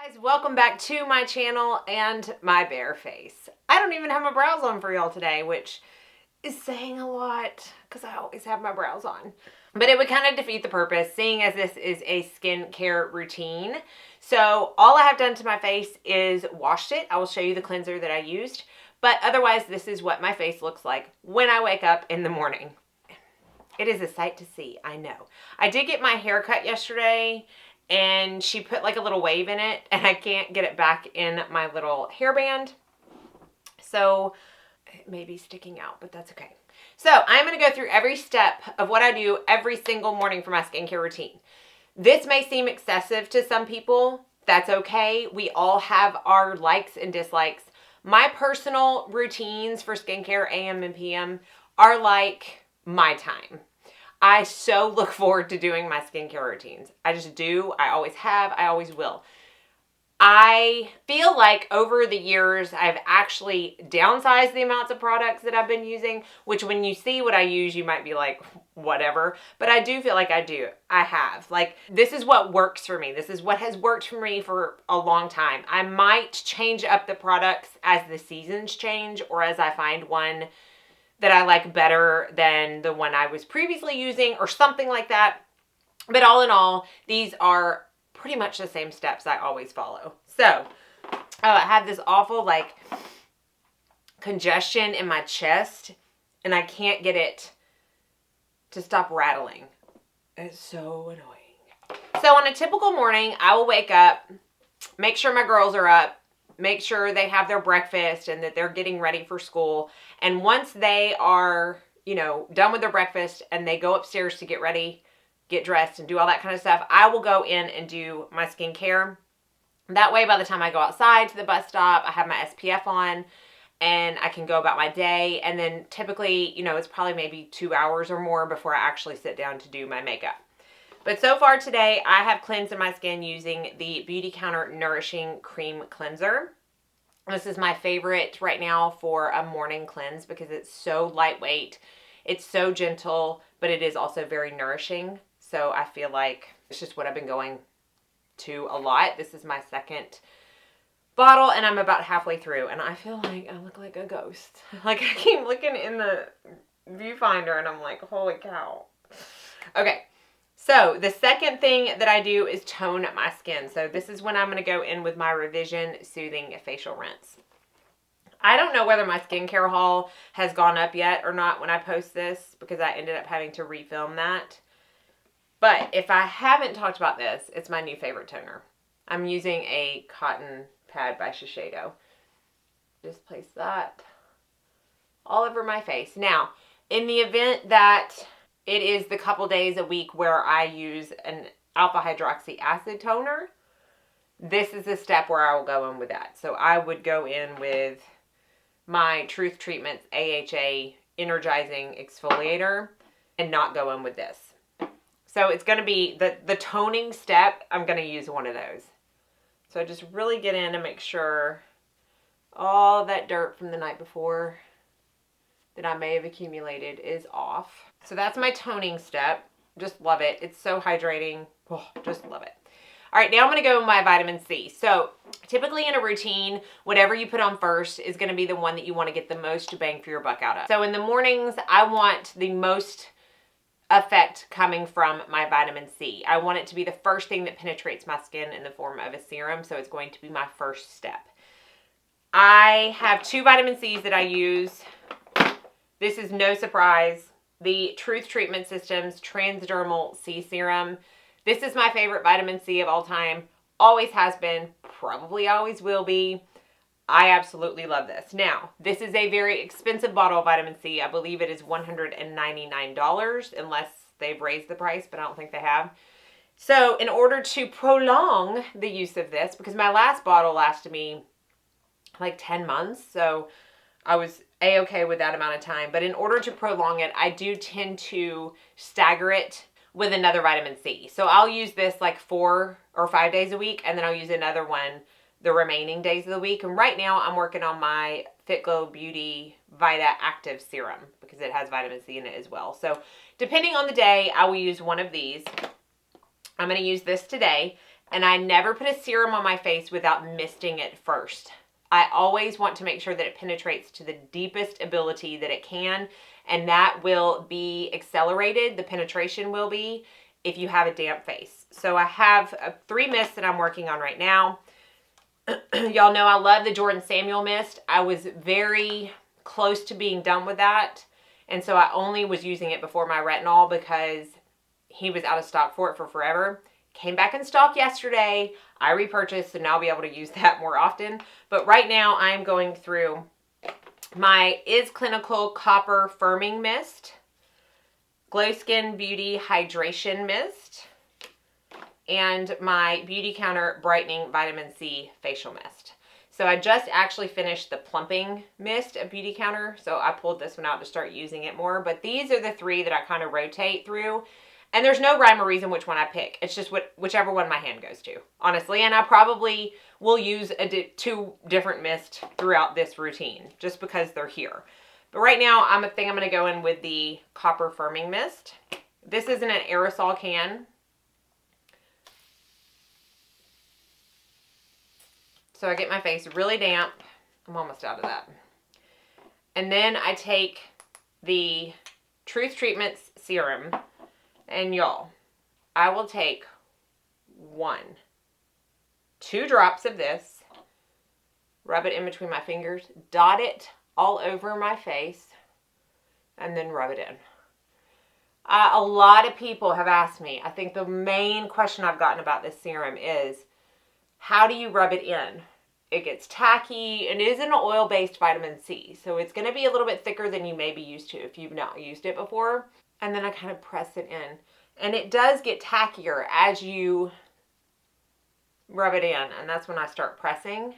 Guys, welcome back to my channel and my bare face. I don't even have my brows on for y'all today, which is saying a lot because I always have my brows on. But it would kind of defeat the purpose, seeing as this is a skincare routine. So all I have done to my face is washed it. I will show you the cleanser that I used. But otherwise, this is what my face looks like when I wake up in the morning. It is a sight to see, I know. I did get my hair cut yesterday, and she put like a little wave in it, and I can't get it back in my little hairband. So it may be sticking out, but that's okay. So I'm going to go through every step of what I do every single morning for my skincare routine. This may seem excessive to some people. That's okay. We all have our likes and dislikes. My personal routines for skincare, AM and PM, are like my time. I so look forward to doing my skincare routines. I just do. I always have. I always will. I feel like over the years, I've actually downsized the amounts of products that I've been using, which when you see what I use, you might be like, whatever. But I do feel like I do. I have. Like, this is what works for me. This is what has worked for me for a long time. I might change up the products as the seasons change or as I find one that I like better than the one I was previously using or something like that. But all in all, these are pretty much the same steps I always follow. So, I have this awful like congestion in my chest and I can't get it to stop rattling. It's so annoying. So on a typical morning, I will wake up, make sure my girls are up, make sure they have their breakfast and that they're getting ready for school. And once they are, done with their breakfast and they go upstairs to get ready, get dressed and do all that kind of stuff, I will go in and do my skincare. That way, by the time I go outside to the bus stop, I have my SPF on and I can go about my day. And then typically, it's probably maybe 2 hours or more before I actually sit down to do my makeup. But so far today, I have cleansed my skin using the Beautycounter Nourishing Cream Cleanser. This is my favorite right now for a morning cleanse because it's so lightweight. It's so gentle, but it is also very nourishing. So I feel like it's just what I've been going to a lot. This is my second bottle and I'm about halfway through and I feel like I look like a ghost. Like I keep looking in the viewfinder and I'm like, holy cow. Okay. So the second thing that I do is tone my skin. So this is when I'm going to go in with my Revision Soothing Facial Rinse. I don't know whether my skincare haul has gone up yet or not when I post this because I ended up having to refilm that. But if I haven't talked about this, it's my new favorite toner. I'm using a cotton pad by Shiseido. Just place that all over my face. Now, in the event that it is the couple days a week where I use an alpha hydroxy acid toner, this is the step where I will go in with that. So I would go in with my Truth Treatments AHA Energizing Exfoliator and not go in with this. So it's going to be the toning step. I'm going to use one of those. So I just really get in and make sure all that dirt from the night before that I may have accumulated is off. So that's my toning step. Just love it. It's so hydrating. Oh, just love it. All right, now I'm going to go with my vitamin C. So typically in a routine, whatever you put on first is going to be the one that you want to get the most bang for your buck out of. So in the mornings, I want the most effect coming from my vitamin C. I want it to be the first thing that penetrates my skin in the form of a serum. So it's going to be my first step. I have 2 vitamin C's that I use. This is no surprise. The Truth Treatment Systems Transdermal C Serum. This is my favorite vitamin C of all time. Always has been. Probably always will be. I absolutely love this. Now, this is a very expensive bottle of vitamin C. I believe it is $199 unless they've raised the price, but I don't think they have. So in order to prolong the use of this, because my last bottle lasted me like 10 months, so I was a-okay with that amount of time. But in order to prolong it, I do tend to stagger it with another vitamin C. So I'll use this like 4 or 5 days a week, and then I'll use another one the remaining days of the week. And right now I'm working on my Fit Glow Beauty Vita Active Serum because it has vitamin C in it as well. So depending on the day, I will use one of these. I'm going to use this today. And I never put a serum on my face without misting it first. I always want to make sure that it penetrates to the deepest ability that it can, and that will be accelerated, the penetration will be, if you have a damp face. So I have 3 mists that I'm working on right now. Y'all know I love the Jordan Samuel mist. I was very close to being done with that, and so I only was using it before my retinol because he was out of stock for it for forever. Came back in stock yesterday. I repurchased, so now I'll be able to use that more often. But right now I'm going through my Is Clinical Copper Firming Mist, Glow Skin Beauty Hydration Mist, and my Beautycounter Brightening Vitamin C Facial Mist. So I just actually finished the Plumping Mist at Beautycounter, so I pulled this one out to start using it more. But these are the 3 that I kind of rotate through. And there's no rhyme or reason which one I pick. It's just whichever one my hand goes to, honestly. And I probably will use 2 different mists throughout this routine just because they're here. But right now, I think I'm going to go in with the Copper Firming Mist. This is in an aerosol can. So I get my face really damp. I'm almost out of that. And then I take the Truth Treatments Serum. And y'all, I will take 2 drops of this, rub it in between my fingers, dot it all over my face, and then rub it in. A lot of people have asked me, I think the main question I've gotten about this serum is, how do you rub it in? It gets tacky, and it is an oil-based vitamin C, so it's going to be a little bit thicker than you may be used to if you've not used it before. And then I kind of press it in. And it does get tackier as you rub it in. And that's when I start pressing.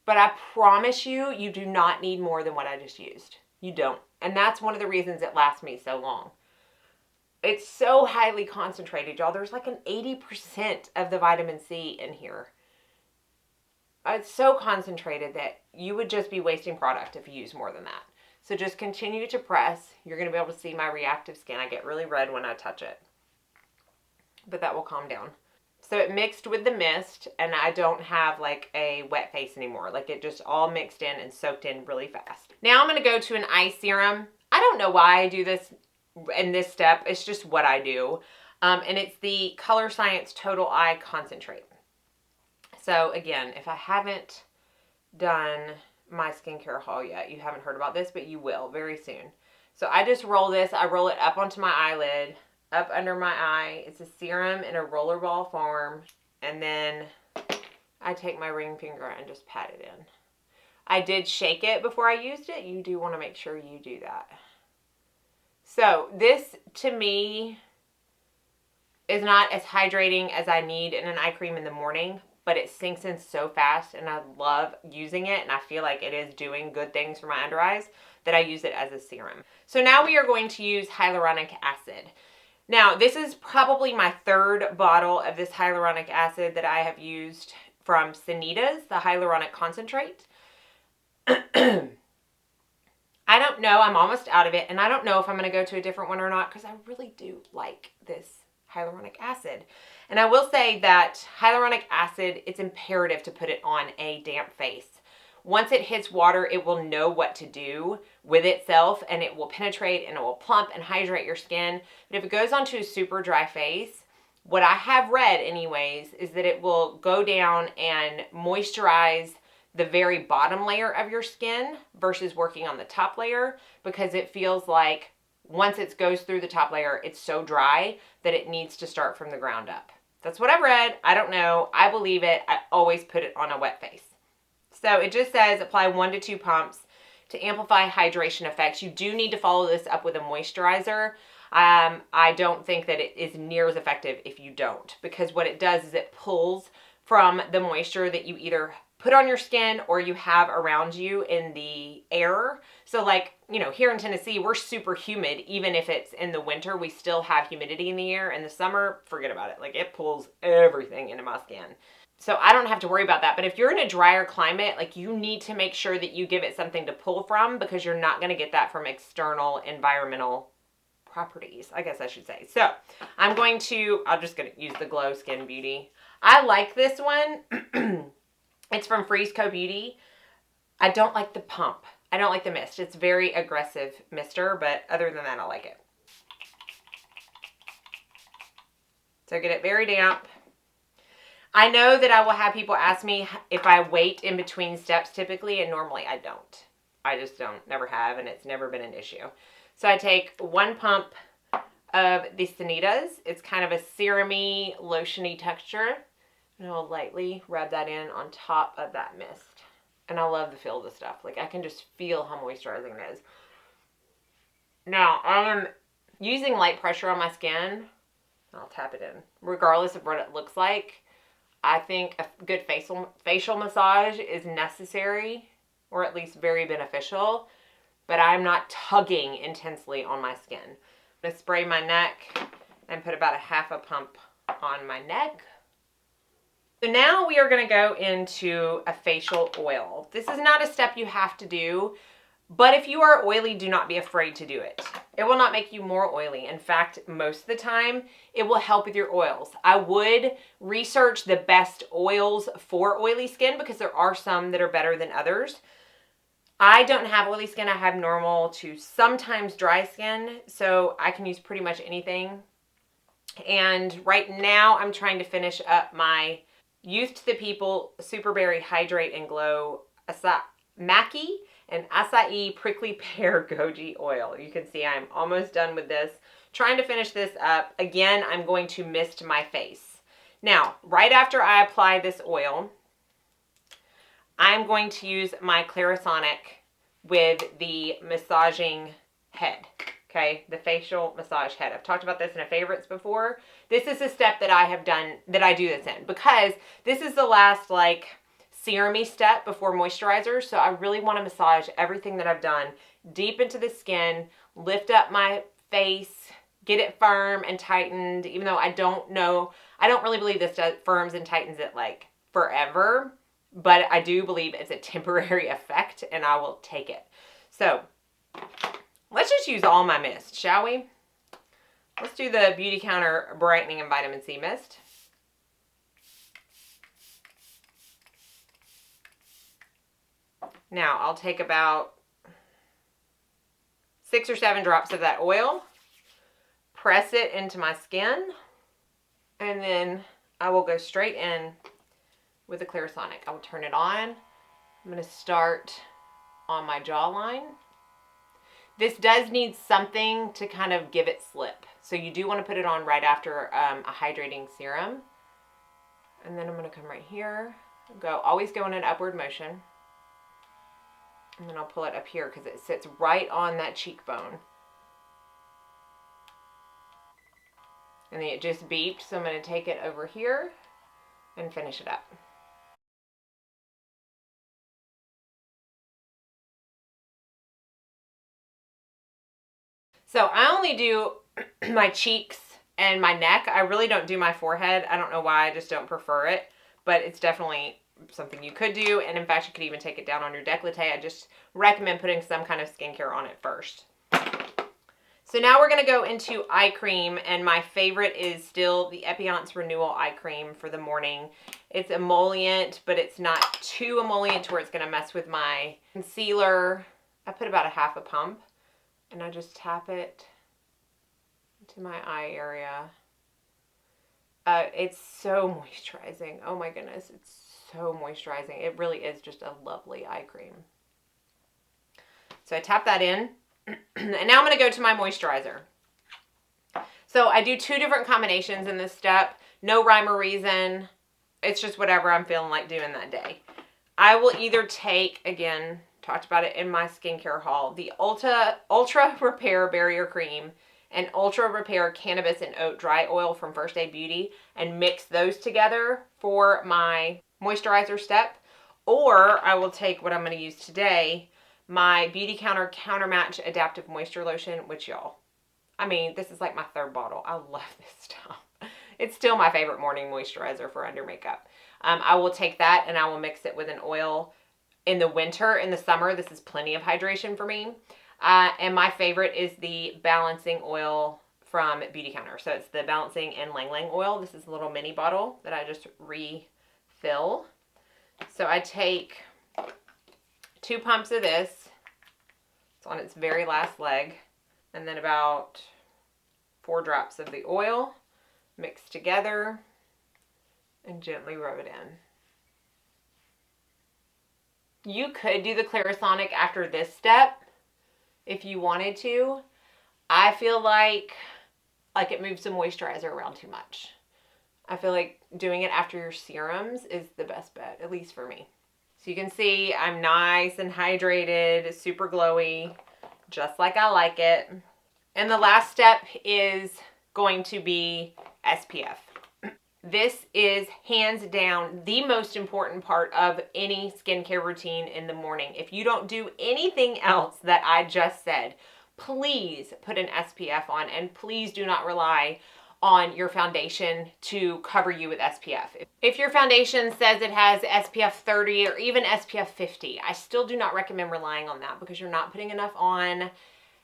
But I promise you, you do not need more than what I just used. You don't. And that's one of the reasons it lasts me so long. It's so highly concentrated, y'all. There's like an 80% of the vitamin C in here. It's so concentrated that you would just be wasting product if you use more than that. So just continue to press. You're going to be able to see my reactive skin. I get really red when I touch it. But that will calm down. So it mixed with the mist, and I don't have like a wet face anymore. Like it just all mixed in and soaked in really fast. Now I'm going to go to an eye serum. I don't know why I do this in this step. It's just what I do. And it's the Colorescience Eye Concentrate. So again, if I haven't done my skincare haul yet, you haven't heard about this, but you will very soon. So I just roll this. I roll it up onto my eyelid, up under my eye. It's a serum in a rollerball form. And then I take my ring finger and just pat it in. I did shake it before I used it. You do want to make sure you do that. So this, to me, is not as hydrating as I need in an eye cream in the morning, but it sinks in so fast, and I love using it, and I feel like it is doing good things for my under eyes that I use it as a serum. So now we are going to use hyaluronic acid. Now, this is probably my 3rd bottle of this hyaluronic acid that I have used from Sanitas, the hyaluronic concentrate. I don't know. I'm almost out of it, and I don't know if I'm going to go to a different one or not because I really do like this hyaluronic acid. And I will say that hyaluronic acid, it's imperative to put it on a damp face. Once it hits water, it will know what to do with itself, and it will penetrate and it will plump and hydrate your skin. But if it goes onto a super dry face, what I have read anyways is that it will go down and moisturize the very bottom layer of your skin versus working on the top layer, because it feels like once it goes through the top layer, it's so dry that it needs to start from the ground up. That's what I've read. I don't know. I believe it. I always put it on a wet face. So it just says apply 1 to 2 pumps to amplify hydration effects. You do need to follow this up with a moisturizer. I don't think that it is near as effective if you don't, because what it does is it pulls from the moisture that you either put on your skin or you have around you in the air. So like, you know, here in Tennessee, we're super humid. Even if it's in the winter, we still have humidity in the air. In the summer, forget about it. Like it pulls everything into my skin. So I don't have to worry about that. But if you're in a drier climate, like you need to make sure that you give it something to pull from, because you're not going to get that from external environmental properties, I guess I should say. So I'm just going to use the Glow Skin Beauty. I like this one. It's from Freeze Co Beauty. I don't like the pump. I don't like the mist. It's very aggressive mister, but other than that, I like it. So get it very damp. I know that I will have people ask me if I wait in between steps typically, and normally I don't. I just don't, never have, and it's never been an issue. So I take 1 pump of the Sanitas. It's kind of a serum-y, lotion-y texture. And I'll lightly rub that in on top of that mist. And I love the feel of the stuff. Like, I can just feel how moisturizing it is. Now, I'm using light pressure on my skin. I'll tap it in. Regardless of what it looks like, I think a good facial massage is necessary, or at least very beneficial. But I'm not tugging intensely on my skin. I'm going to spray my neck and put about a half a pump on my neck. So now we are going to go into a facial oil. This is not a step you have to do, but if you are oily, do not be afraid to do it. It will not make you more oily. In fact, most of the time, it will help with your oils. I would research the best oils for oily skin because there are some that are better than others. I don't have oily skin. I have normal to sometimes dry skin, so I can use pretty much anything. And right now, I'm trying to finish up my Youth to the People Superberry Hydrate and Glow Maki and Acai Prickly Pear Goji Oil. You can see I'm almost done with this. Trying to finish this up. Again, I'm going to mist my face. Now, right after I apply this oil, I'm going to use my Colorescience with the massaging head. Okay, the facial massage head. I've talked about this in a favorites before. This is a step that I have done, that I do this in, because this is the last like serum-y step before moisturizer. So I really want to massage everything that I've done deep into the skin, lift up my face, get it firm and tightened, even though I don't really believe this firms and tightens it like forever, but I do believe it's a temporary effect and I will take it. So let's just use all my mist, shall we? Let's do the Beautycounter Brightening and Vitamin C Mist. Now, I'll take about 6 or 7 drops of that oil, press it into my skin, and then I will go straight in with the Colorescience. I will turn it on. I'm going to start on my jawline. This does need something to kind of give it slip. So you do want to put it on right after a hydrating serum. And then I'm going to come right here. Always go in an upward motion. And then I'll pull it up here because it sits right on that cheekbone. And then it just beeped. So I'm going to take it over here and finish it up. So I only do my cheeks and my neck. I really don't do my forehead. I don't know why. I just don't prefer it. But it's definitely something you could do. And in fact, you could even take it down on your décolleté. I just recommend putting some kind of skincare on it first. So now we're going to go into eye cream. And my favorite is still the Epionce Renewal eye cream for the morning. It's emollient, but it's not too emollient to where it's going to mess with my concealer. I put about a half a pump. And I just tap it into my eye area. It's so moisturizing. Oh my goodness, it's so moisturizing. It really is just a lovely eye cream. So I tap that in. And now I'm going to go to my moisturizer. So I do 2 different combinations in this step. No rhyme or reason. It's just whatever I'm feeling like doing that day. I will either take, again, talked about it in my skincare haul, the Ultra Repair Barrier Cream and Ultra Repair Cannabis and Oat Dry Oil from First Aid Beauty and mix those together for my moisturizer step. Or I will take what I'm going to use today, my Beautycounter Countermatch Adaptive Moisture Lotion, which y'all, I mean, this is like my 3rd bottle. I love this stuff. It's still my favorite morning moisturizer for under makeup. I will take that and I will mix it with an oil. In the winter, in the summer, this is plenty of hydration for me. And my favorite is the balancing oil from Beautycounter. So it's the Balancing and Lang Lang oil. This is a little mini bottle that I just refill. So I take 2 pumps of this. It's on its very last leg. And then about 4 drops of the oil mixed together and gently rub it in. You could do the Clarisonic after this step if you wanted to. I feel like it moves the moisturizer around too much. I feel like doing it after your serums is the best bet, at least for me. So you can see I'm nice and hydrated, super glowy, just like I like it. And the last step is going to be SPF. This is hands down the most important part of any skincare routine in the morning. If you don't do anything else that I just said, please put an SPF on, and please do not rely on your foundation to cover you with SPF. If your foundation says it has SPF 30 or even SPF 50, I still do not recommend relying on that because you're not putting enough on.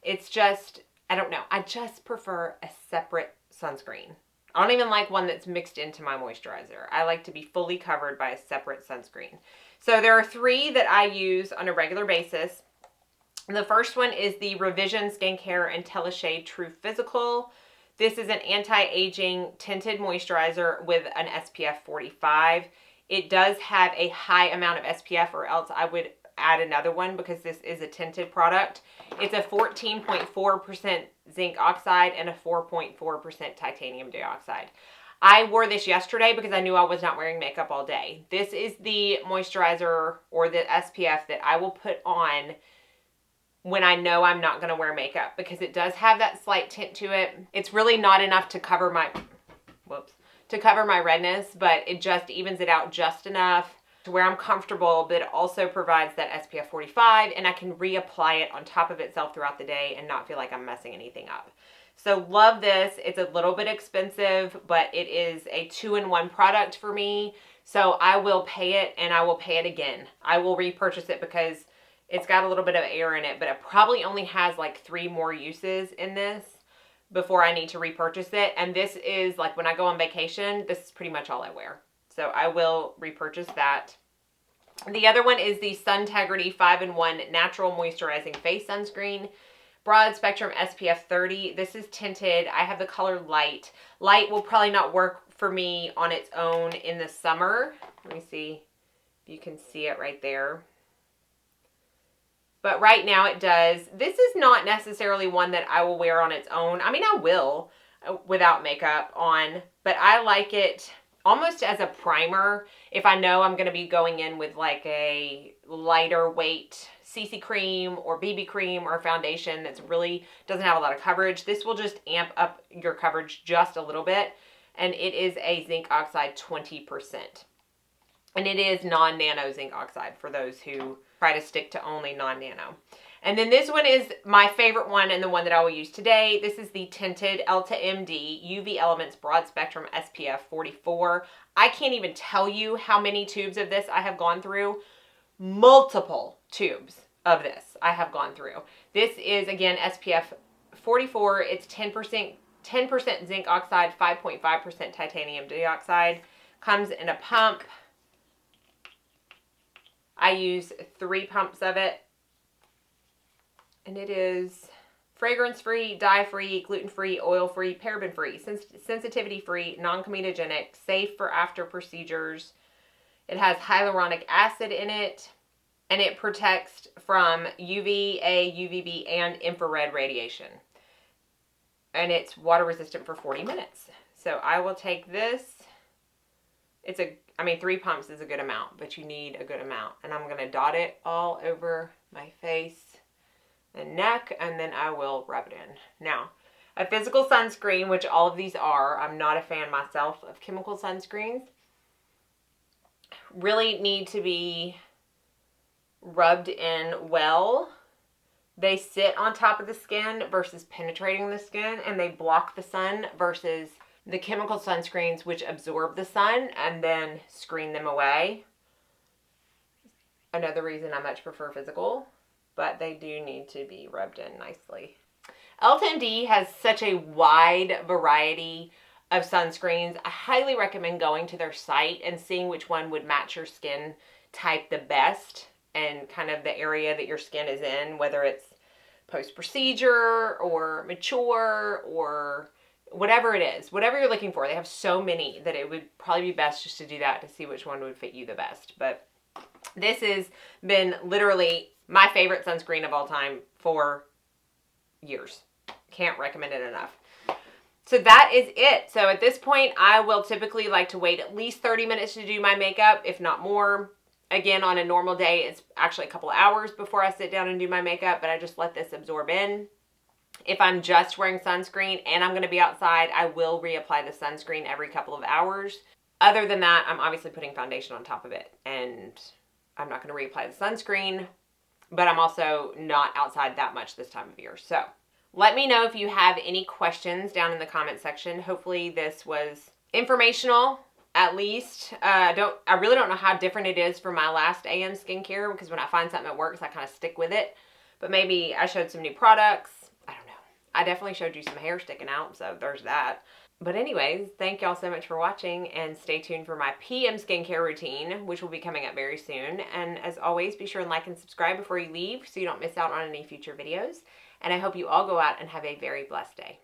It's just, I don't know. I just prefer a separate sunscreen. I don't even like one that's mixed into my moisturizer. I like to be fully covered by a separate sunscreen. So there are 3 that I use on a regular basis. The first one is the Revision Skincare Intellishade True Physical. This is an anti-aging tinted moisturizer with an SPF 45. It does have a high amount of SPF, or else I would add another one because this is a tinted product. It's a 14.4% zinc oxide and a 4.4% titanium dioxide. I wore this yesterday because I knew I was not wearing makeup all day. This is the moisturizer or the SPF that I will put on when I know I'm not going to wear makeup, because it does have that slight tint to it. It's really not enough to cover my, redness, but it just evens it out just enough to where I'm comfortable, but it also provides that SPF 45, and I can reapply it on top of itself throughout the day and not feel like I'm messing anything up. So love this. It's a little bit expensive, but it is a 2-in-1 product for me. So I will pay it, and I will pay it again. I will repurchase it because it's got a little bit of air in it, but it probably only has like 3 more uses in this before I need to repurchase it. And this is like when I go on vacation, this is pretty much all I wear. So I will repurchase that. The other one is the Suntegrity 5-in-1 Natural Moisturizing Face Sunscreen. Broad Spectrum SPF 30. This is tinted. I have the color Light. Light will probably not work for me on its own in the summer. Let me see if you can see it right there. But right now it does. This is not necessarily one that I will wear on its own. I mean, I will without makeup on, but I like it almost as a primer if I know I'm going to be going in with like a lighter weight CC cream or BB cream or foundation that's really doesn't have a lot of coverage. This will just amp up your coverage just a little bit, and it is a zinc oxide 20%. And it is non-nano zinc oxide for those who try to stick to only non-nano. And then this one is my favorite one and the one that I will use today. This is the tinted Elta MD UV Elements Broad Spectrum SPF 44. I can't even tell you how many tubes of this I have gone through. Multiple tubes of this I have gone through. This is, again, SPF 44. It's 10% zinc oxide, 5.5% titanium dioxide. Comes in a pump. I use 3 pumps of it. And it is fragrance-free, dye-free, gluten-free, oil-free, paraben-free, sensitivity-free, non-comedogenic, safe for after procedures. It has hyaluronic acid in it, and it protects from UVA, UVB, and infrared radiation. And it's water-resistant for 40 minutes. So I will take this. It's 3 pumps is a good amount, but you need a good amount. And I'm going to dot it all over my face and neck, and then I will rub it in. Now, a physical sunscreen, which all of these are, I'm not a fan myself of chemical sunscreens, really need to be rubbed in well. They sit on top of the skin versus penetrating the skin, and they block the sun versus the chemical sunscreens, which absorb the sun and then screen them away. Another reason I much prefer physical, but they do need to be rubbed in nicely. Elta has such a wide variety of sunscreens. I highly recommend going to their site and seeing which one would match your skin type the best and kind of the area that your skin is in, whether it's post-procedure or mature or whatever it is, whatever you're looking for. They have so many that it would probably be best just to do that to see which one would fit you the best. But this has been literally my favorite sunscreen of all time for years. Can't recommend it enough. So that is it. So at this point, I will typically like to wait at least 30 minutes to do my makeup, if not more. Again, on a normal day, it's actually a couple hours before I sit down and do my makeup, but I just let this absorb in. If I'm just wearing sunscreen and I'm going to be outside, I will reapply the sunscreen every couple of hours. Other than that, I'm obviously putting foundation on top of it, and I'm not going to reapply the sunscreen, but I'm also not outside that much this time of year. So let me know if you have any questions down in the comment section. Hopefully this was informational, at least. I really don't know how different it is from my last AM skincare, because when I find something that works, I kind of stick with it. But maybe I showed some new products. I don't know. I definitely showed you some hair sticking out, so there's that. But anyways, thank y'all so much for watching, and stay tuned for my PM skincare routine, which will be coming up very soon. And as always, be sure and like and subscribe before you leave so you don't miss out on any future videos. And I hope you all go out and have a very blessed day.